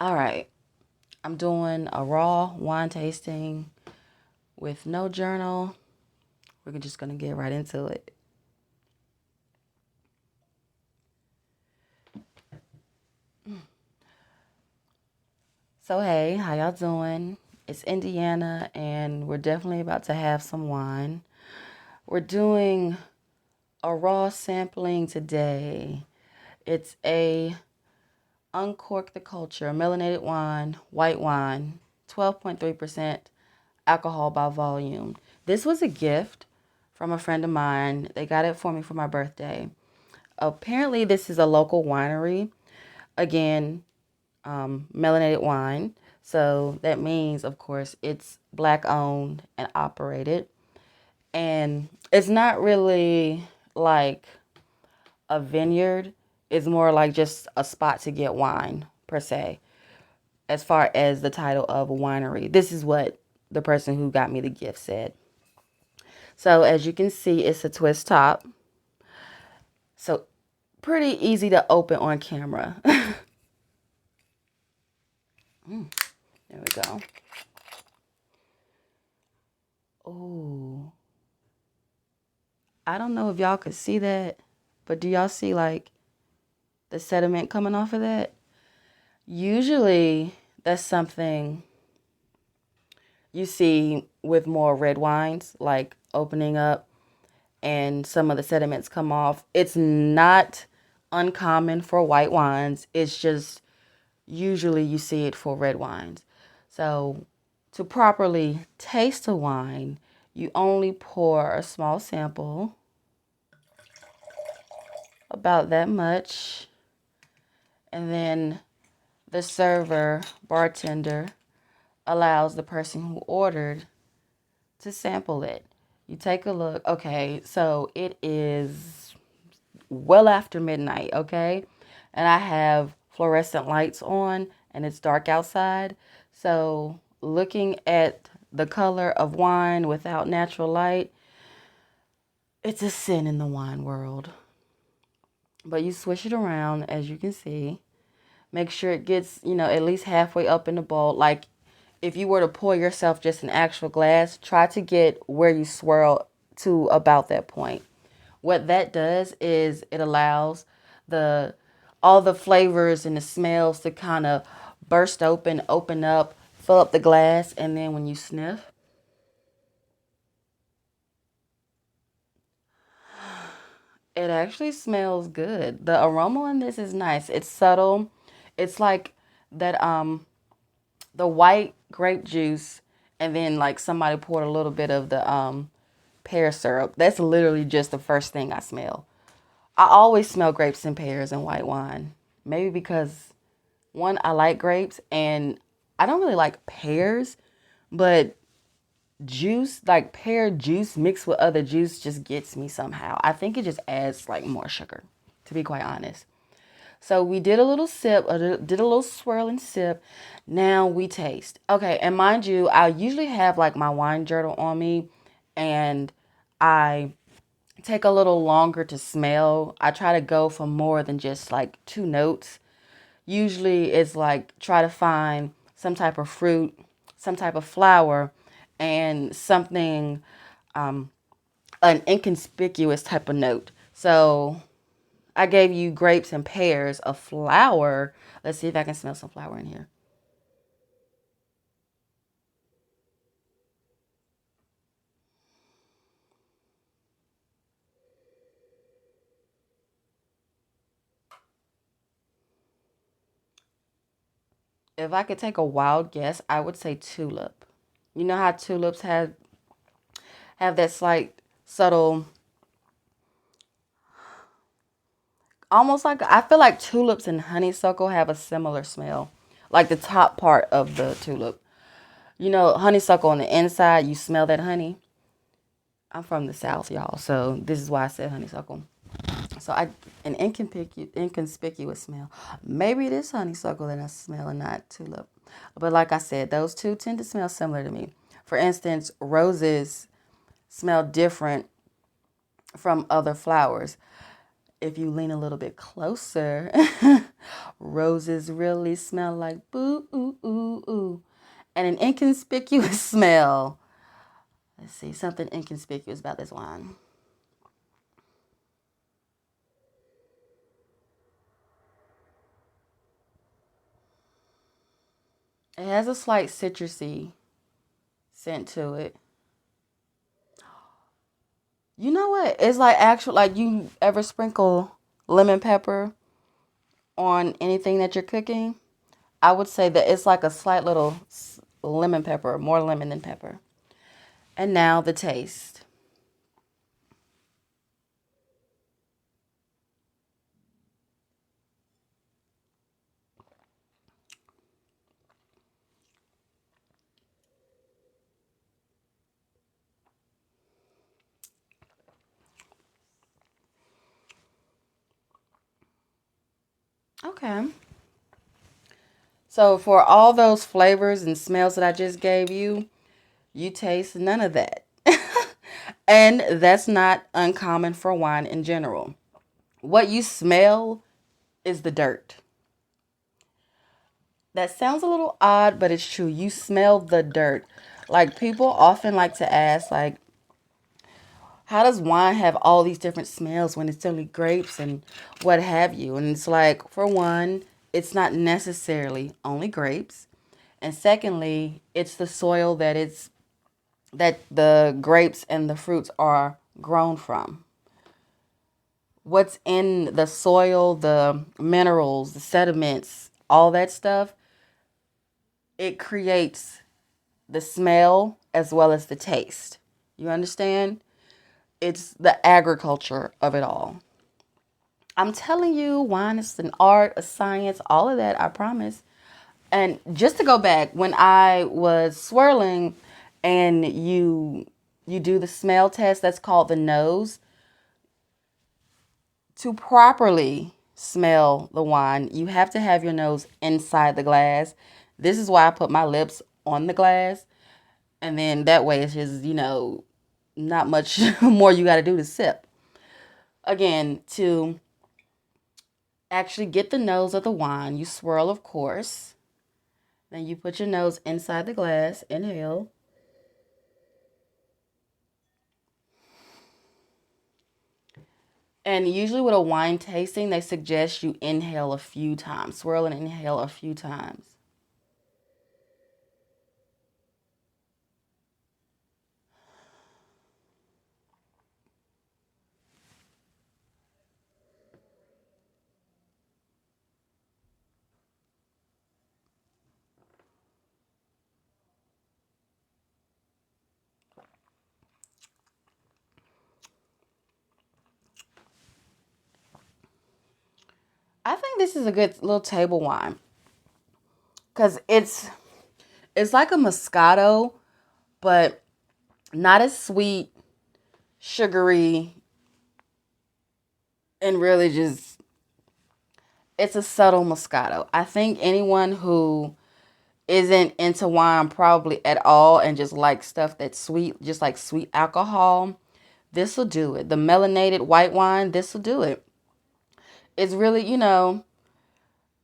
All right, I'm doing a raw wine tasting with no journal. We're just gonna get right into it. So hey, how y'all doing? It's Indiana, and we're definitely about to have some wine. We're doing a raw sampling today. It's a Uncork the Culture melanated wine, white wine, 12.3% alcohol by volume. This was a gift from a friend of mine. They got it for me for my birthday. Apparently, this is a local winery. Again, melanated wine. So that means, of course, it's Black owned and operated. And it's not really like a vineyard, it's more like just a spot to get wine, per se, as far as the title of a winery. This is what the person who got me the gift said. So as you can see, it's a twist top. So pretty easy to open on camera. There we go. Oh, I don't know if y'all could see that, but do y'all see like the sediment coming off of that? Usually that's something you see with more red wines, like opening up and some of the sediments come off. It's not uncommon for white wines. It's just usually you see it for red wines. So to properly taste a wine, you only pour a small sample, about that much, and then the server, bartender, allows the person who ordered to sample it. You take a look. Okay, so it is well after midnight, okay? And I have fluorescent lights on and it's dark outside. So looking at the color of wine without natural light, it's a sin in the wine world. But you swish it around, as you can see. Make sure it gets, at least halfway up in the bowl. Like if you were to pour yourself just an actual glass, try to get where you swirl to about that point. What that does is it allows the all the flavors and the smells to kind of burst open up, fill up the glass, and then when you sniff, it actually smells good. The aroma in this is nice. It's subtle. It's like that the white grape juice and then like somebody poured a little bit of the pear syrup. That's literally just the first thing I smell. I always smell grapes and pears in white wine. Maybe because one, I like grapes and I don't really like pears, but juice, like pear juice mixed with other juice just gets me somehow. I think it just adds like more sugar, to be quite honest. So we did a little sip, did a little swirl and sip. Now we taste. Okay, and mind you, I usually have like my wine journal on me and I take a little longer to smell. I try to go for more than just like two notes. Usually it's like try to find some type of fruit, some type of flower, and something, an inconspicuous type of note. So I gave you grapes and pears, a flower. Let's see if I can smell some flower in here. If I could take a wild guess, I would say tulip. You know how tulips have that slight subtle, almost like, I feel like tulips and honeysuckle have a similar smell, like the top part of the tulip. Honeysuckle on the inside, you smell that honey. I'm from the South, y'all, so this is why I said honeysuckle. So an inconspicuous smell. Maybe it is honeysuckle that I smell and not tulip. But like I said, those two tend to smell similar to me. For instance, roses smell different from other flowers. If you lean a little bit closer, roses really smell like boo, ooh, ooh, ooh. And an inconspicuous smell. Let's see, something inconspicuous about this wine. It has a slight citrusy scent to it. You know what? It's like actual, like you ever sprinkle lemon pepper on anything that you're cooking? I would say that it's like a slight little lemon pepper, more lemon than pepper. And now the taste. Okay. So for all those flavors and smells that I just gave you, you taste none of that. And that's not uncommon for wine in general. What you smell is the dirt. That sounds a little odd, but it's true. You smell the dirt. Like people often like to ask, like, how does wine have all these different smells when it's only grapes and what have you? And it's like, for one, it's not necessarily only grapes. And secondly, it's the soil that the grapes and the fruits are grown from. What's in the soil, the minerals, the sediments, all that stuff, it creates the smell as well as the taste. You understand? It's the agriculture of it all. I'm telling you, wine is an art, a science, all of that, I promise. And just to go back, when I was swirling and you do the smell test, that's called the nose. To properly smell the wine, you have to have your nose inside the glass. This is why I put my lips on the glass. And then that way it's just, not much more you got to do to sip. Again, to actually get the nose of the wine, you swirl, of course. Then you put your nose inside the glass, inhale. And usually with a wine tasting, they suggest you inhale a few times, swirl and inhale a few times. I think this is a good little table wine because it's like a Moscato, but not as sweet, sugary, and really just it's a subtle Moscato. I think anyone who isn't into wine probably at all and just like stuff that's sweet, just like sweet alcohol, this will do it. The melanated white wine, this will do it. It's really,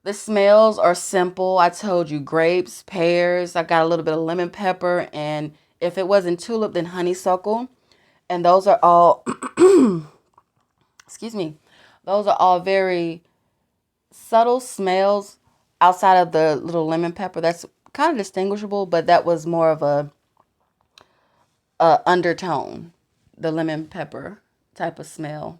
the smells are simple. I told you grapes, pears. I got a little bit of lemon pepper, and if it wasn't tulip, then honeysuckle. And those are all, excuse me, those are all very subtle smells outside of the little lemon pepper. That's kind of distinguishable, but that was more of a undertone, the lemon pepper type of smell.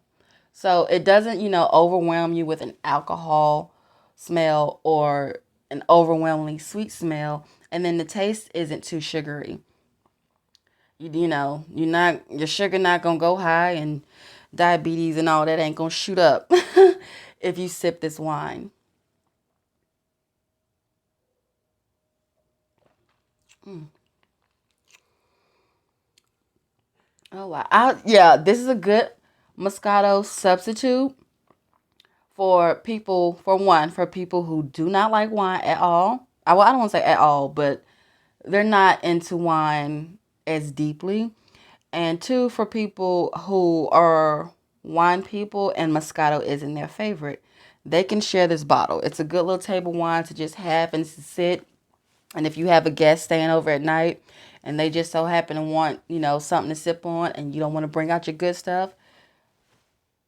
So it doesn't, overwhelm you with an alcohol smell or an overwhelmingly sweet smell. And then the taste isn't too sugary. Your sugar not gonna go high and diabetes and all that ain't gonna shoot up if you sip this wine. Mm. Oh wow. Yeah, this is a good Moscato substitute for people, for people who do not like wine at all. I don't want to say at all, but they're not into wine as deeply. And two, for people who are wine people, and Moscato isn't their favorite, they can share this bottle. It's a good little table wine to just have and sit. And if you have a guest staying over at night and they just so happen to want, something to sip on and you don't want to bring out your good stuff,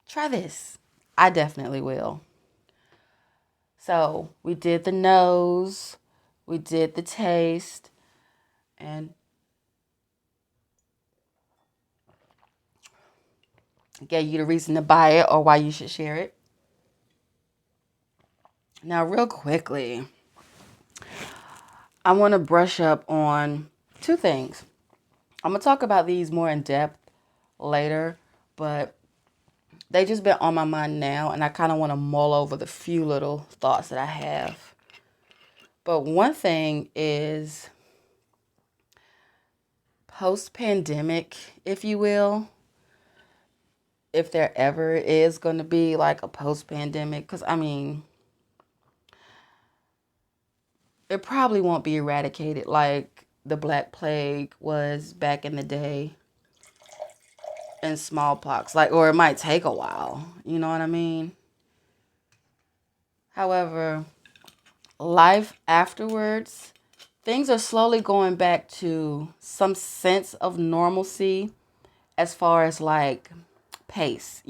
try this. I definitely will. So we did the nose, we did the taste, and gave you the reason to buy it or why you should share it. Now, real quickly, I want to brush up on two things. I'm going to talk about these more in depth later, but they just been on my mind now, and I kind of want to mull over the few little thoughts that I have. But one thing is post-pandemic, if you will, if there ever is going to be like a post-pandemic, because it probably won't be eradicated like the Black Plague was back in the day and smallpox, or it might take a while, you know what I mean? However, life afterwards, things are slowly going back to some sense of normalcy as far as pace,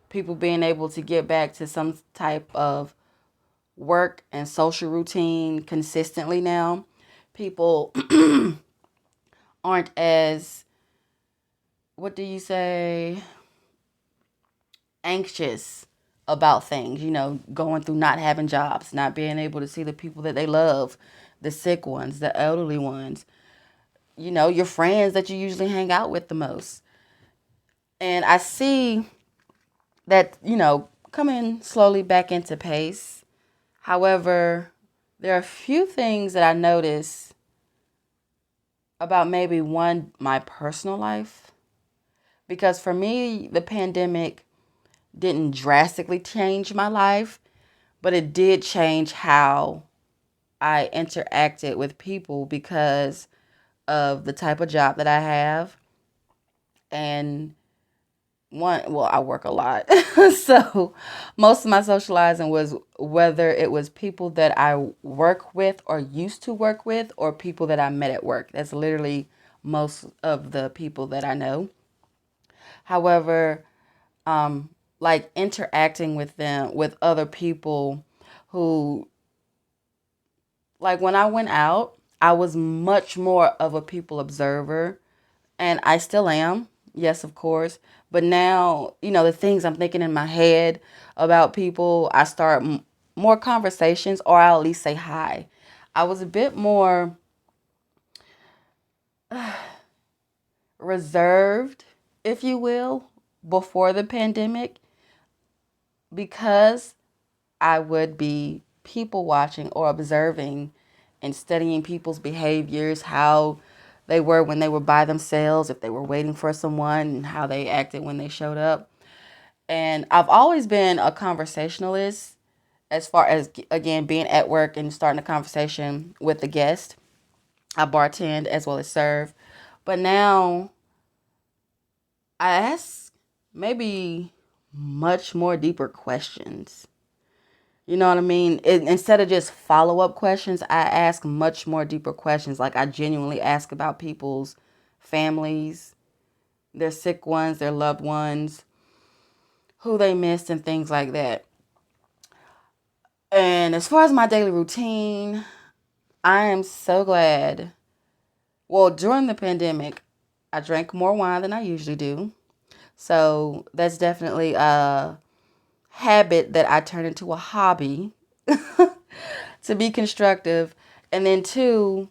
people being able to get back to some type of work and social routine consistently now. People aren't as, what do you say, anxious about things, going through not having jobs, not being able to see the people that they love, the sick ones, the elderly ones, your friends that you usually hang out with the most. And I see that, coming slowly back into pace. However, there are a few things that I notice about maybe one, my personal life. Because for me, the pandemic didn't drastically change my life, but it did change how I interacted with people because of the type of job that I have. And I work a lot. So most of my socializing was whether it was people that I work with or used to work with or people that I met at work. That's literally most of the people that I know. However, interacting with them, with other people who, when I went out, I was much more of a people observer, and I still am. Yes, of course. But now, the things I'm thinking in my head about people, I start more conversations, or I'll at least say hi. I was a bit more reserved, if you will, before the pandemic because I would be people watching or observing and studying people's behaviors, how they were when they were by themselves, if they were waiting for someone, and how they acted when they showed up. And I've always been a conversationalist as far as, again, being at work and starting a conversation with the guest. I bartend as well as serve. But now I ask maybe much more deeper questions. You know what I mean? Instead of just follow-up questions, I ask much more deeper questions. Like I genuinely ask about people's families, their sick ones, their loved ones, who they missed, and things like that. And as far as my daily routine, I am so glad. Well, during the pandemic, I drank more wine than I usually do. So that's definitely a habit that I turned into a hobby to be constructive. And then two,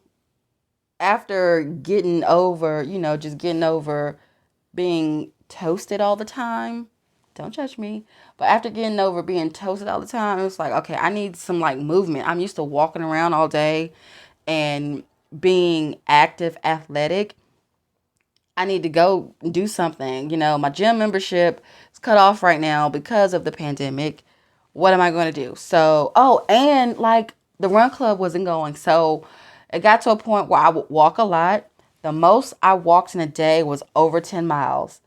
after getting over, just getting over being toasted all the time, don't judge me, but after getting over being toasted all the time, it was like, okay, I need some movement. I'm used to walking around all day and being active, athletic. I need to go do something. My gym membership is cut off right now because of the pandemic. What am I going to do? So, and the run club wasn't going. So it got to a point where I would walk a lot. The most I walked in a day was over 10 miles.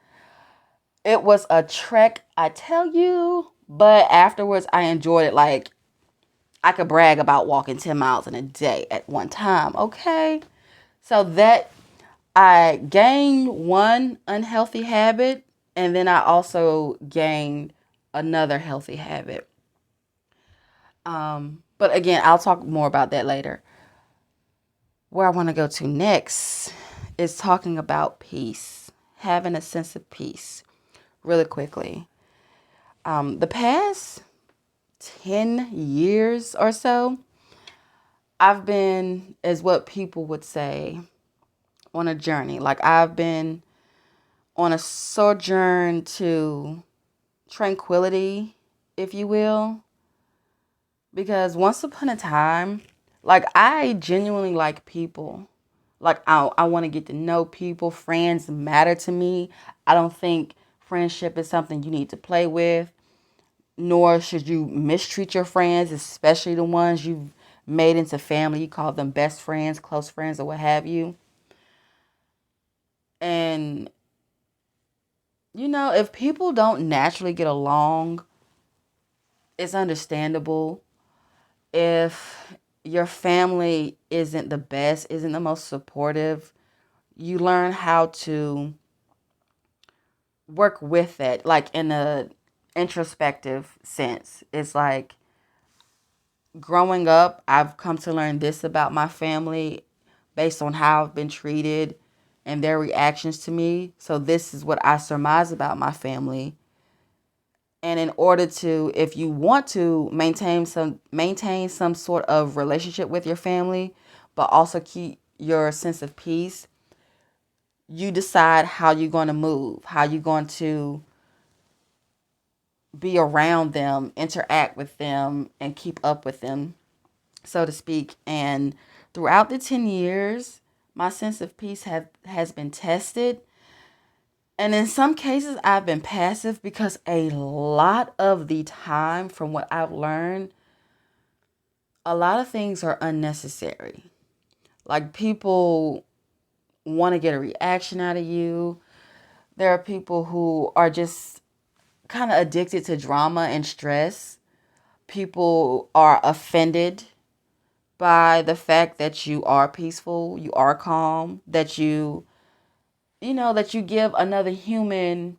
It was a trek, I tell you, but afterwards I enjoyed it. Like, I could brag about walking 10 miles in a day at one time, okay? So that I gained one unhealthy habit, and then I also gained another healthy habit. But again, I'll talk more about that later. Where I want to go to next is talking about peace, having a sense of peace. Really quickly, the past 10 years or so, I've been, as what people would say, on a journey. Like, I've been on a sojourn to tranquility, if you will. Because once upon a time, like, I genuinely like people. Like, I want to get to know people. Friends matter to me. I don't think friendship is something you need to play with, nor should you mistreat your friends, especially the ones you've made into family. You call them best friends, close friends, or what have you. And, if people don't naturally get along, it's understandable. If your family isn't the best, isn't the most supportive, you learn how to work with it, like in a introspective sense. It's like, growing up, I've come to learn this about my family based on how I've been treated and their reactions to me. So this is what I surmise about my family. And in order to, if you want to maintain some sort of relationship with your family, but also keep your sense of peace, you decide how you're going to move, how you're going to be around them, interact with them, and keep up with them, so to speak. And throughout the 10 years, my sense of peace has been tested. And in some cases, I've been passive because a lot of the time, from what I've learned, a lot of things are unnecessary. Like, people want to get a reaction out of you. There are people who are just kind of addicted to drama and stress. People are offended by the fact that you are peaceful, you are calm, that you give another human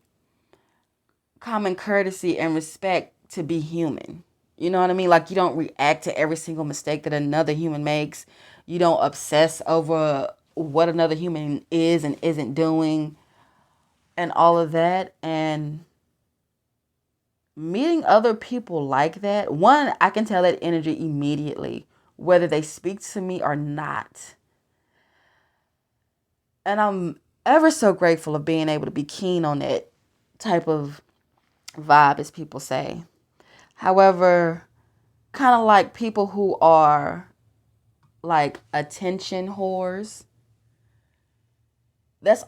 common courtesy and respect to be human. You know what I mean? Like, you don't react to every single mistake that another human makes. You don't obsess over what another human is and isn't doing and all of that. And meeting other people like that, one, I can tell that energy immediately, whether they speak to me or not. And I'm ever so grateful of being able to be keen on that type of vibe, as people say. However, kind of like people who are like attention whores, that's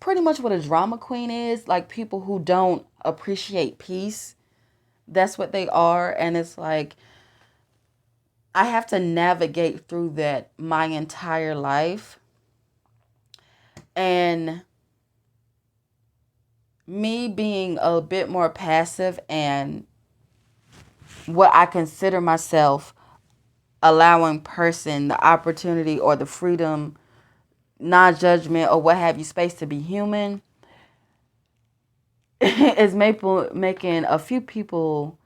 pretty much what a drama queen is. Like, people who don't appreciate peace, that's what they are. And it's like, I have to navigate through that my entire life. And me being a bit more passive and what I consider myself allowing person the opportunity or the freedom, non-judgment, or what have you, space to be human, is making a few people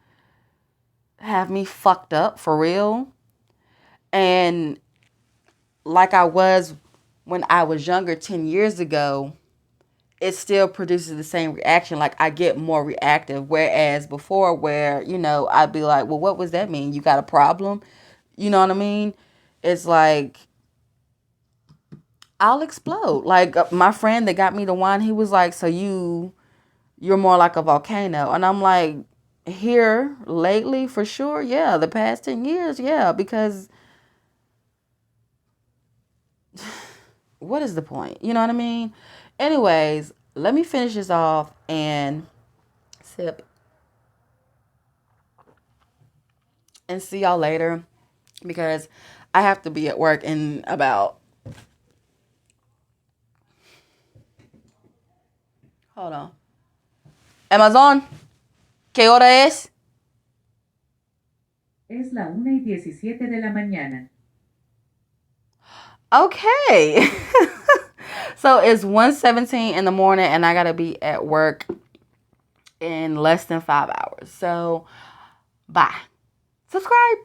have me fucked up for real. And like I was when I was younger 10 years ago, it still produces the same reaction. Like, I get more reactive. Whereas before, where, I'd be like, well, what does that mean? You got a problem? You know what I mean? It's like, I'll explode. Like, my friend that got me the wine, he was like, so you're more like a volcano. And I'm like, here lately, for sure. Yeah. The past 10 years. Yeah. Because what is the point? You know what I mean? Anyways, let me finish this off and sip and see y'all later, because I have to be at work in about, hold on. Amazon, ¿qué hora es? Es la 1:17 de la mañana. Okay. So it's 1:17 in the morning and I gotta be at work in less than 5 hours. So bye. Subscribe.